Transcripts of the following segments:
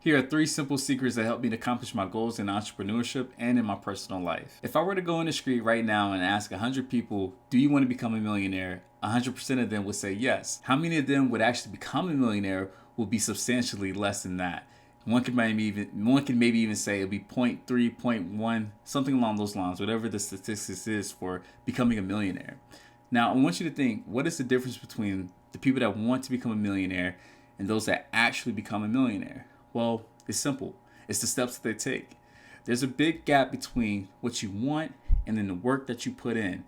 Here are 3 simple secrets that help me to accomplish my goals in entrepreneurship and in my personal life. If I were to go in the street right now and ask 100 people, do you want to become a millionaire? 100% of them would say yes. How many of them would actually become a millionaire would be substantially less than that. One can maybe even say it'll be point 0.3, point 0.1, something along those lines, whatever the statistics is for becoming a millionaire. Now, I want you to think, what is the difference between the people that want to become a millionaire and those that actually become a millionaire? Well, it's simple. It's the steps that they take. There's a big gap between what you want and then the work that you put in.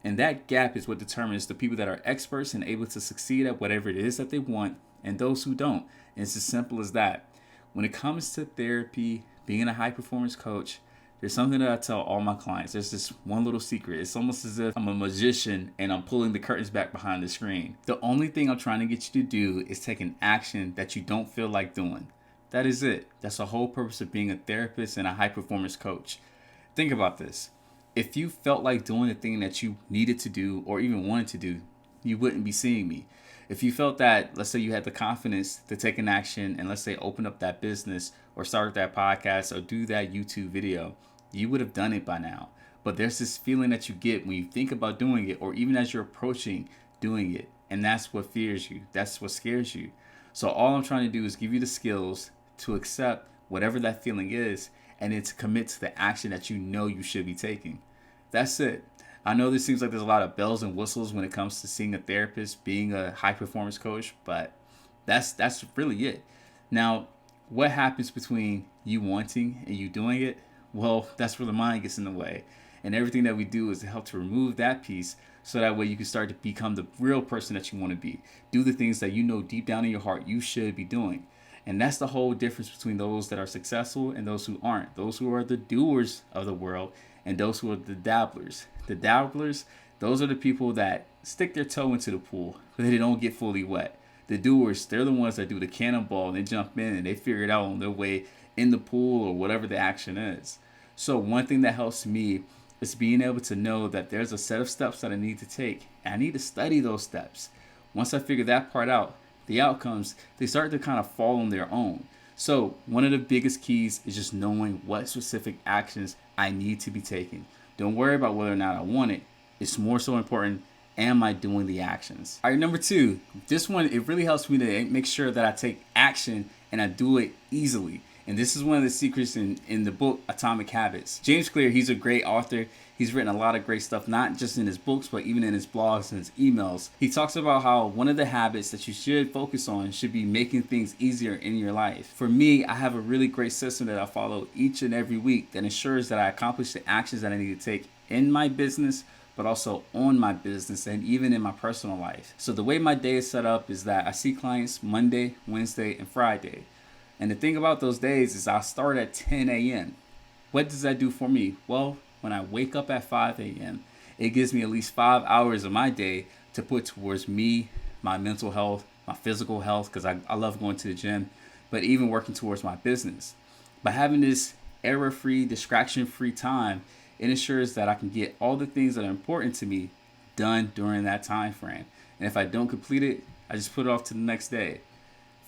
And that gap is what determines the people that are experts and able to succeed at whatever it is that they want and those who don't. And it's as simple as that. When it comes to therapy, being a high performance coach, there's something that I tell all my clients. There's this one little secret. It's almost as if I'm a magician and I'm pulling the curtains back behind the screen. The only thing I'm trying to get you to do is take an action that you don't feel like doing. That is it. That's the whole purpose of being a therapist and a high performance coach. Think about this. If you felt like doing the thing that you needed to do or even wanted to do, you wouldn't be seeing me. If you felt that, let's say you had the confidence to take an action and let's say open up that business or start that podcast or do that YouTube video, you would have done it by now. But there's this feeling that you get when you think about doing it or even as you're approaching doing it. And that's what fears you. That's what scares you. So all I'm trying to do is give you the skills to accept whatever that feeling is and then to commit to the action that you know you should be taking. That's it. I know this seems like there's a lot of bells and whistles when it comes to seeing a therapist, being a high performance coach, but that's really it. Now, what happens between you wanting and you doing it? Well, that's where the mind gets in the way. And everything that we do is to help to remove that piece so that way you can start to become the real person that you want to be. Do the things that you know deep down in your heart you should be doing. And that's the whole difference between those that are successful and those who aren't. Those who are the doers of the world and those who are the dabblers. The dabblers, those are the people that stick their toe into the pool, but they don't get fully wet. The doers, they're the ones that do the cannonball and they jump in and they figure it out on their way in the pool or whatever the action is. So one thing that helps me is being able to know that there's a set of steps that I need to take. And I need to study those steps. Once I figure that part out, the outcomes, they start to kind of fall on their own. So one of the biggest keys is just knowing what specific actions I need to be taking. Don't worry about whether or not I want it. It's more so important, am I doing the actions? All right, number 2, this one, it really helps me to make sure that I take action and I do it easily. And this is one of the secrets in the book Atomic Habits. James Clear, he's a great author. He's written a lot of great stuff, not just in his books, but even in his blogs and his emails. He talks about how one of the habits that you should focus on should be making things easier in your life. For me, I have a really great system that I follow each and every week that ensures that I accomplish the actions that I need to take in my business, but also on my business and even in my personal life. So the way my day is set up is that I see clients Monday, Wednesday, and Friday. And the thing about those days is I start at 10 a.m. What does that do for me? Well, when I wake up at 5 a.m., it gives me at least 5 hours of my day to put towards me, my mental health, my physical health, because I love going to the gym, but even working towards my business. By having this error-free, distraction-free time, it ensures that I can get all the things that are important to me done during that time frame. And if I don't complete it, I just put it off to the next day.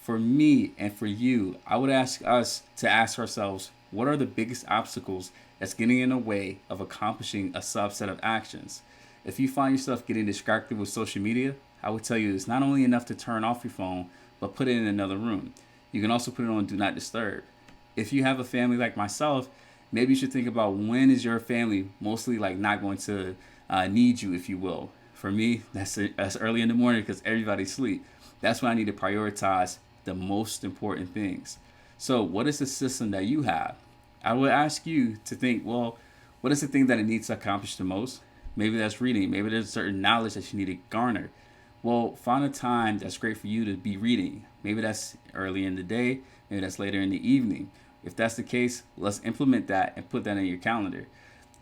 For me and for you, I would ask us to ask ourselves, what are the biggest obstacles that's getting in the way of accomplishing a subset of actions? If you find yourself getting distracted with social media, I would tell you it's not only enough to turn off your phone, but put it in another room. You can also put it on Do Not Disturb. If you have a family like myself, maybe you should think about when is your family mostly like not going to need you, if you will. For me, that's early in the morning because everybody's asleep. That's when I need to prioritize the most important things. So what is the system that you have? I would ask you to think, well, what is the thing that it needs to accomplish the most? Maybe that's reading. Maybe there's certain knowledge that you need to garner. Well, find a time that's great for you to be reading. Maybe that's early in the day. Maybe that's later in the evening. If that's the case, let's implement that and put that in your calendar.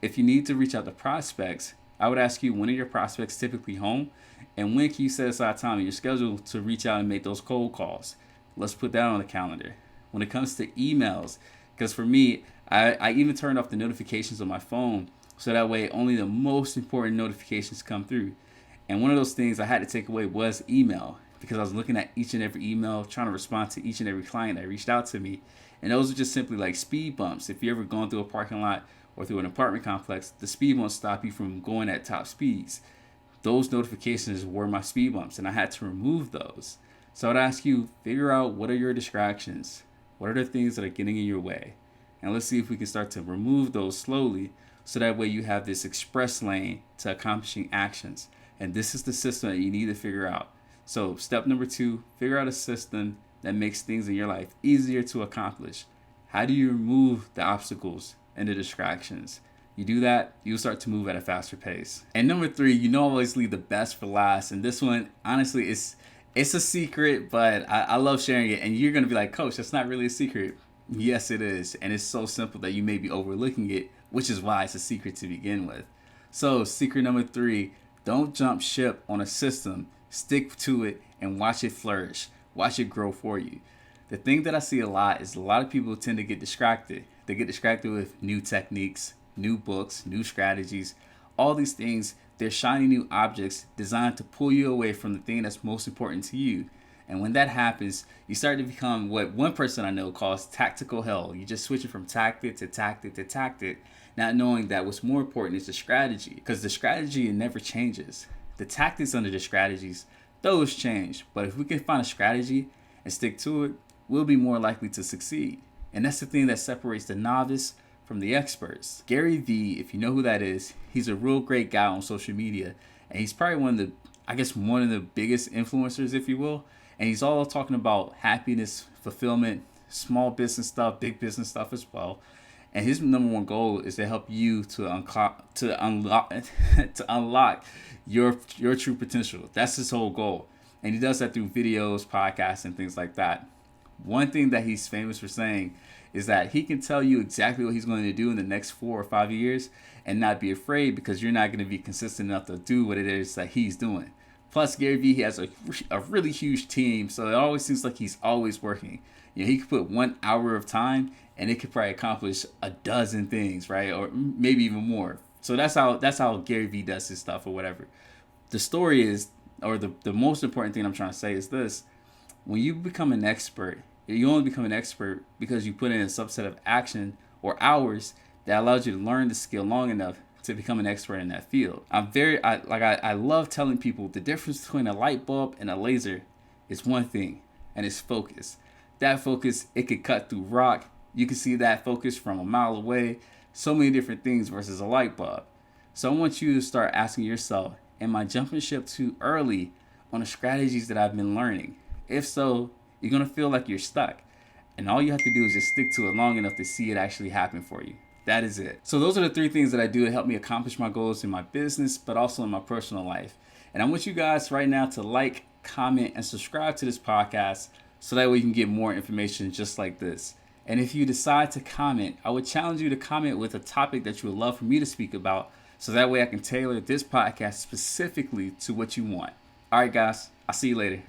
If you need to reach out to prospects, I would ask you, when are your prospects typically home? And when can you set aside time in your schedule to reach out and make those cold calls? Let's put that on the calendar. When it comes to emails, because for me, I even turned off the notifications on my phone so that way only the most important notifications come through. And one of those things I had to take away was email, because I was looking at each and every email, trying to respond to each and every client that reached out to me. And those are just simply like speed bumps. If you're ever going through a parking lot or through an apartment complex, the speed bumps stop you from going at top speeds. Those notifications were my speed bumps, and I had to remove those. So I'd ask you, figure out what are your distractions? What are the things that are getting in your way? And let's see if we can start to remove those slowly, so that way you have this express lane to accomplishing actions. And this is the system that you need to figure out. So step number 2, figure out a system that makes things in your life easier to accomplish. How do you remove the obstacles and the distractions? You do that, you'll start to move at a faster pace. And number 3, you know I always leave the best for last. And this one, honestly, it's a secret, but I love sharing it. And you're going to be like, Coach, that's not really a secret. Yes, it is. And it's so simple that you may be overlooking it, which is why it's a secret to begin with. So secret number 3, don't jump ship on a system. Stick to it and watch it flourish. Watch it grow for you. The thing that I see a lot is a lot of people tend to get distracted. They get distracted with new techniques, new books, new strategies, all these things. They're shiny new objects designed to pull you away from the thing that's most important to you. And when that happens, you start to become what one person I know calls tactical hell. You just switch it from tactic to tactic to tactic, not knowing that what's more important is the strategy, because the strategy never changes. The tactics under the strategies, those change. But if we can find a strategy and stick to it, we'll be more likely to succeed. And that's the thing that separates the novice from the experts. Gary Vee, if you know who that is, he's a real great guy on social media. And he's probably one of the biggest influencers, if you will. And he's all talking about happiness, fulfillment, small business stuff, big business stuff as well. And his number one goal is to help you to unlock your true potential. That's his whole goal. And he does that through videos, podcasts, and things like that. One thing that he's famous for saying is that he can tell you exactly what he's going to do in the next 4 or 5 years and not be afraid, because you're not going to be consistent enough to do what it is that he's doing. Plus, Gary Vee, he has a really huge team, so it always seems like he's always working. You know, he could put 1 hour of time and it could probably accomplish a dozen things, right? Or maybe even more. So that's how Gary Vee does his stuff or whatever. The story is, or the most important thing I'm trying to say is this: when you become an expert, you only become an expert because you put in a subset of action or hours that allows you to learn the skill long enough to become an expert in that field. I love telling people the difference between a light bulb and a laser is one thing, and it's focus. That focus, it could cut through rock. You can see that focus from a mile away. So many different things versus a light bulb. So I want you to start asking yourself, am I jumping ship too early on the strategies that I've been learning? If so, you're going to feel like you're stuck. And all you have to do is just stick to it long enough to see it actually happen for you. That is it. So those are the 3 things that I do to help me accomplish my goals in my business, but also in my personal life. And I want you guys right now to like, comment, and subscribe to this podcast so that way you can get more information just like this. And if you decide to comment, I would challenge you to comment with a topic that you would love for me to speak about, so that way I can tailor this podcast specifically to what you want. All right, guys, I'll see you later.